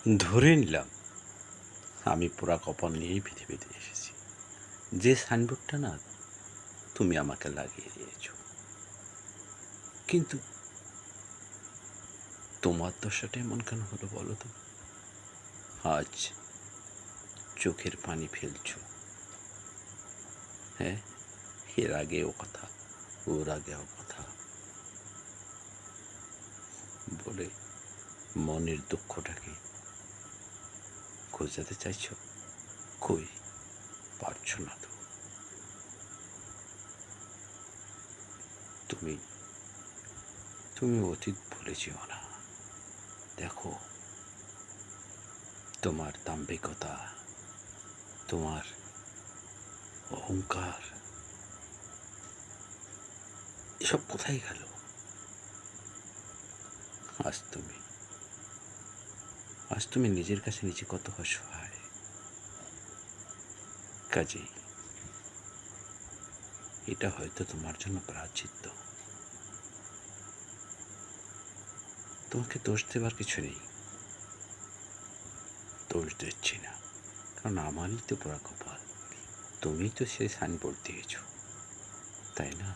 ধরে নিলাম আমি পোড়া কপাল নিয়েই পৃথিবীতে এসেছি। যে সাইনবোর্ডটা না তুমি আমাকে লাগিয়ে দিয়েছ, কিন্তু তোমার দশাটা এমন কেন হলো বলো তো? আজ চোখের পানি ফেলছো। হ্যাঁ, এর আগে ও কথা, ওর আগে ও কথা বলে মনের দুঃখটাকে খোঁজাতে চাইছ। কই, পারছো না তো। তুমি তুমি অতীত ভুলে যেও না। দেখো, তোমার দাম্ভিকতা, তোমার অহংকার এসব কোথায় গেল? আজ তুমি আজ তুমি নিজের কাছে নিজে কত অসহায়। কাজেই এটা হয়তো তোমার জন্য প্রায়শ্চিত্ত। তোমাকে দোষ দেবার কিছু নেই, দোষ দিচ্ছি না, কারণ আমারই তো পোড়া কপাল। তুমি তো সে সাইনবোর্ড দিয়েছ, তাই না?